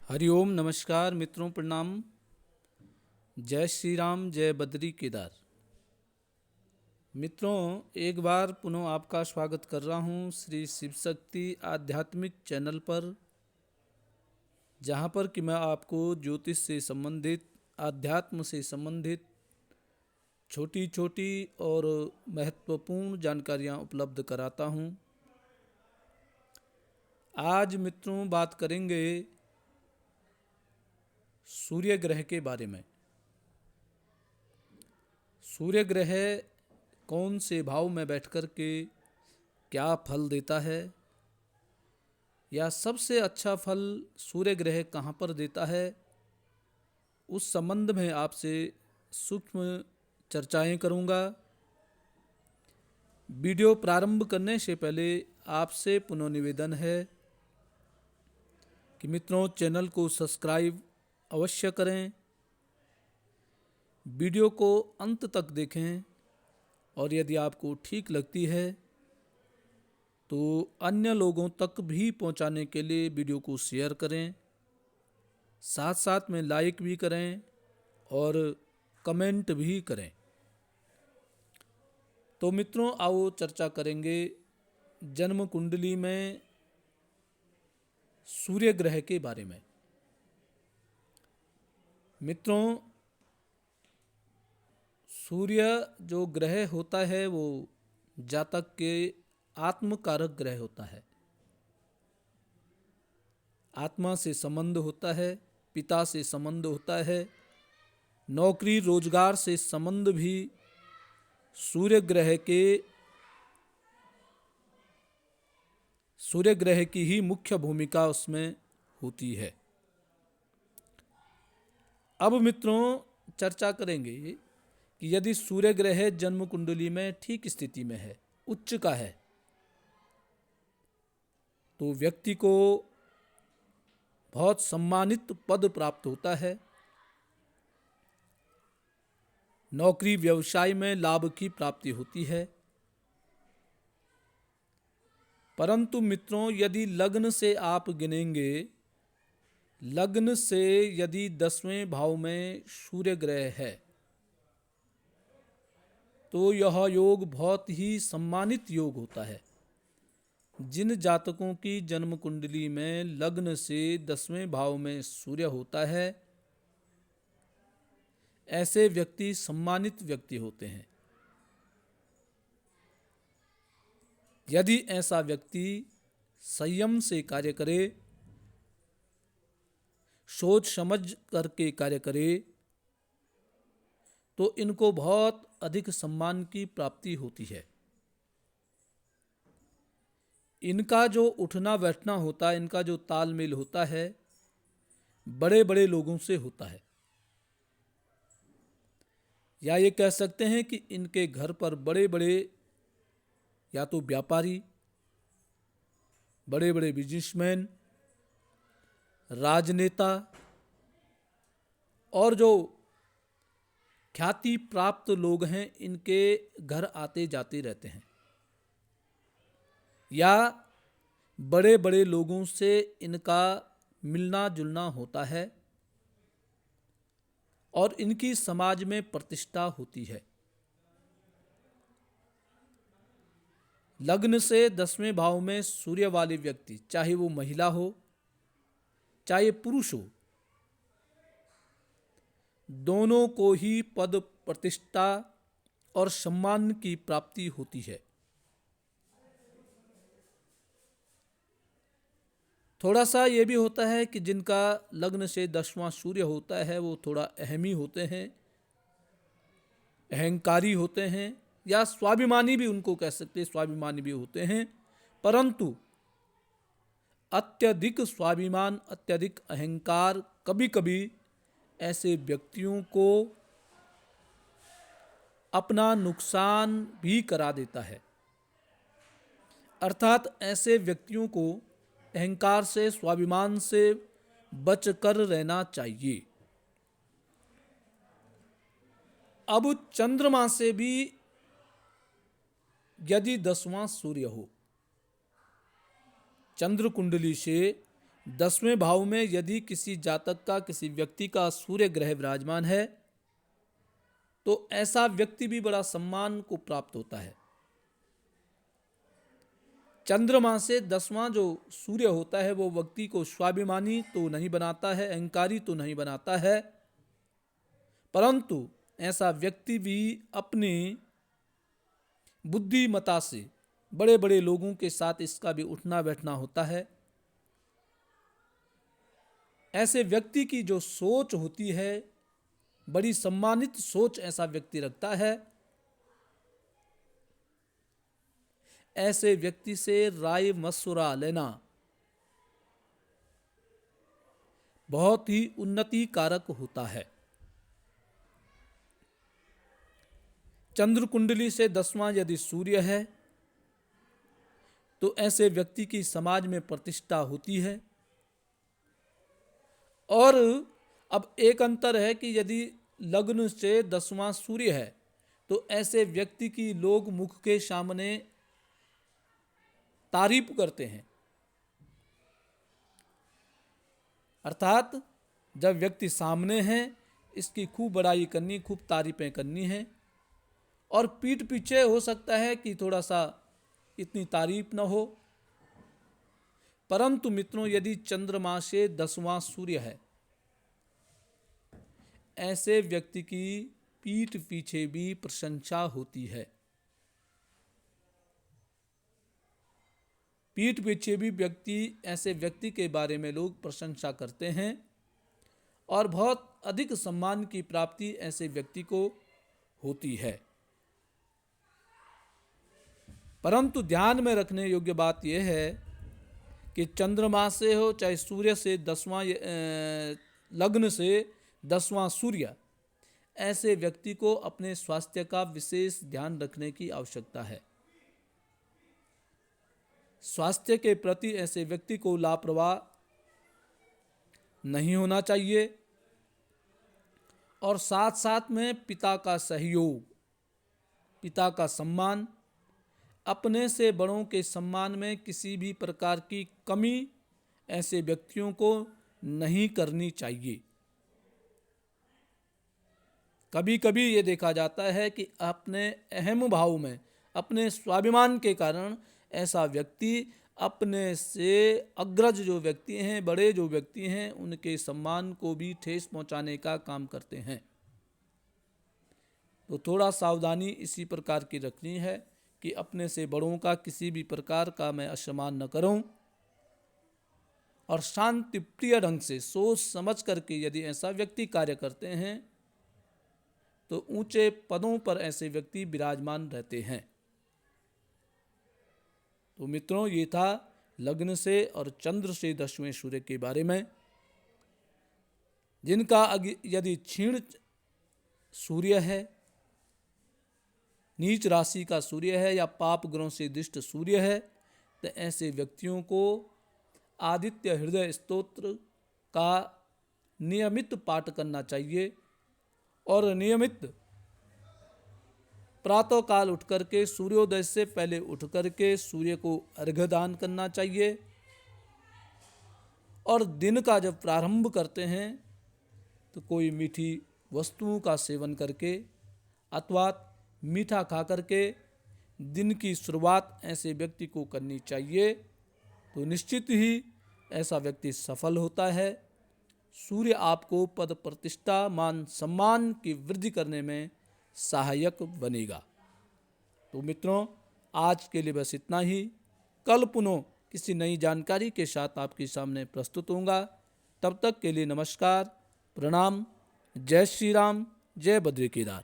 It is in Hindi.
हरिओम नमस्कार मित्रों, प्रणाम। जय श्री राम, जय बद्री केदार। मित्रों, एक बार पुनः आपका स्वागत कर रहा हूँ श्री शिव शक्ति आध्यात्मिक चैनल पर, जहाँ पर कि मैं आपको ज्योतिष से संबंधित, आध्यात्म से संबंधित छोटी छोटी और महत्वपूर्ण जानकारियाँ उपलब्ध कराता हूँ। आज मित्रों बात करेंगे सूर्य ग्रह के बारे में। सूर्य ग्रह कौन से भाव में बैठकर के क्या फल देता है, या सबसे अच्छा फल सूर्य ग्रह कहाँ पर देता है, उस संबंध में आपसे सूक्ष्म चर्चाएं करूँगा। वीडियो प्रारंभ करने से पहले आपसे पुनः निवेदन है कि मित्रों चैनल को सब्सक्राइब अवश्य करें, वीडियो को अंत तक देखें और यदि आपको ठीक लगती है तो अन्य लोगों तक भी पहुंचाने के लिए वीडियो को शेयर करें, साथ साथ में लाइक भी करें और कमेंट भी करें। तो मित्रों आओ चर्चा करेंगे जन्म कुंडली में सूर्य ग्रह के बारे में। मित्रों, सूर्य जो ग्रह होता है वो जातक के आत्मकारक ग्रह होता है। आत्मा से संबंध होता है, पिता से संबंध होता है, नौकरी रोजगार से संबंध भी सूर्य ग्रह की ही मुख्य भूमिका उसमें होती है। अब मित्रों चर्चा करेंगे कि यदि सूर्य ग्रह जन्म कुंडली में ठीक स्थिति में है, उच्च का है, तो व्यक्ति को बहुत सम्मानित पद प्राप्त होता है, नौकरी व्यवसाय में लाभ की प्राप्ति होती है। परंतु मित्रों यदि लग्न से आप गिनेंगे, लग्न से यदि 10वें भाव में सूर्य ग्रह है तो यह योग बहुत ही सम्मानित योग होता है। जिन जातकों की जन्म कुंडली में लग्न से 10वें भाव में सूर्य होता है, ऐसे व्यक्ति सम्मानित व्यक्ति होते हैं। यदि ऐसा व्यक्ति संयम से कार्य करे, सोच समझ करके कार्य करे, तो इनको बहुत अधिक सम्मान की प्राप्ति होती है। इनका जो उठना बैठना होता है, इनका जो तालमेल होता है, बड़े बड़े लोगों से होता है। या ये कह सकते हैं कि इनके घर पर बड़े बड़े या तो व्यापारी, बड़े बड़े बिजनेसमैन, राजनेता और जो ख्याति प्राप्त लोग हैं, इनके घर आते जाते रहते हैं। या बड़े बड़े लोगों से इनका मिलना जुलना होता है और इनकी समाज में प्रतिष्ठा होती है। लग्न से 10वें भाव में सूर्य वाले व्यक्ति, चाहे वो महिला हो चाहे पुरुष हो, दोनों को ही पद प्रतिष्ठा और सम्मान की प्राप्ति होती है। थोड़ा सा ये भी होता है कि जिनका लग्न से 10वां सूर्य होता है वो थोड़ा अहमी होते हैं, अहंकारी होते हैं, या स्वाभिमानी भी उनको कह सकते हैं, स्वाभिमानी भी होते हैं। परंतु अत्यधिक स्वाभिमान, अत्यधिक अहंकार कभी कभी ऐसे व्यक्तियों को अपना नुकसान भी करा देता है। अर्थात ऐसे व्यक्तियों को अहंकार से, स्वाभिमान से बचकर रहना चाहिए। अब चंद्रमा से भी यदि 10वां सूर्य हो, चंद्र कुंडली से 10वें भाव में यदि किसी जातक का, किसी व्यक्ति का सूर्य ग्रह विराजमान है तो ऐसा व्यक्ति भी बड़ा सम्मान को प्राप्त होता है। चंद्रमा से 10वां जो सूर्य होता है वो व्यक्ति को स्वाभिमानी तो नहीं बनाता है, अहंकारी तो नहीं बनाता है, परंतु ऐसा व्यक्ति भी अपनी बुद्धिमता से बड़े बड़े लोगों के साथ इसका भी उठना बैठना होता है। ऐसे व्यक्ति की जो सोच होती है, बड़ी सम्मानित सोच ऐसा व्यक्ति रखता है। ऐसे व्यक्ति से राय मशवरा लेना बहुत ही उन्नति कारक होता है। चंद्र कुंडली से 10वां यदि सूर्य है तो ऐसे व्यक्ति की समाज में प्रतिष्ठा होती है। और अब एक अंतर है कि यदि लग्न से 10वां सूर्य है तो ऐसे व्यक्ति की लोग मुख के सामने तारीफ करते हैं। अर्थात जब व्यक्ति सामने है इसकी खूब बड़ाई करनी, खूब तारीफें करनी है, और पीठ पीछे हो सकता है कि थोड़ा सा इतनी तारीफ न हो। परंतु मित्रों, यदि चंद्रमा से 10वां सूर्य है, ऐसे व्यक्ति की पीठ पीछे भी प्रशंसा होती है। पीठ पीछे भी ऐसे व्यक्ति के बारे में लोग प्रशंसा करते हैं और बहुत अधिक सम्मान की प्राप्ति ऐसे व्यक्ति को होती है। परंतु ध्यान में रखने योग्य बात यह है कि चंद्रमा से हो चाहे सूर्य से 10वां लग्न से 10वां सूर्य, ऐसे व्यक्ति को अपने स्वास्थ्य का विशेष ध्यान रखने की आवश्यकता है। स्वास्थ्य के प्रति ऐसे व्यक्ति को लापरवाह नहीं होना चाहिए और साथ साथ में पिता का सहयोग, पिता का सम्मान, अपने से बड़ों के सम्मान में किसी भी प्रकार की कमी ऐसे व्यक्तियों को नहीं करनी चाहिए। कभी कभी ये देखा जाता है कि अपने अहम भाव में, अपने स्वाभिमान के कारण ऐसा व्यक्ति अपने से अग्रज जो व्यक्ति हैं, बड़े जो व्यक्ति हैं, उनके सम्मान को भी ठेस पहुंचाने का काम करते हैं। तो थोड़ा सावधानी इसी प्रकार की रखनी है कि अपने से बड़ों का किसी भी प्रकार का मैं असम्मान न करूं और शांति प्रिय ढंग से सोच समझ करके यदि ऐसा व्यक्ति कार्य करते हैं तो ऊंचे पदों पर ऐसे व्यक्ति विराजमान रहते हैं। तो मित्रों, ये था लग्न से और चंद्र से 10वें सूर्य के बारे में। जिनका यदि क्षीण सूर्य है, नीच राशि का सूर्य है या पाप ग्रहों से दुष्ट सूर्य है, तो ऐसे व्यक्तियों को आदित्य हृदय स्तोत्र का नियमित पाठ करना चाहिए और नियमित प्रातः काल उठ करके सूर्योदय से पहले उठ करके सूर्य को अर्घ्य दान करना चाहिए। और दिन का जब प्रारंभ करते हैं तो कोई मीठी वस्तुओं का सेवन करके अथवा मीठा खा करके दिन की शुरुआत ऐसे व्यक्ति को करनी चाहिए, तो निश्चित ही ऐसा व्यक्ति सफल होता है। सूर्य आपको पद प्रतिष्ठा, मान सम्मान की वृद्धि करने में सहायक बनेगा। तो मित्रों, आज के लिए बस इतना ही। कल पुनः किसी नई जानकारी के साथ आपके सामने प्रस्तुत होऊंगा। तब तक के लिए नमस्कार, प्रणाम, जय श्री राम, जय बद्री केदार।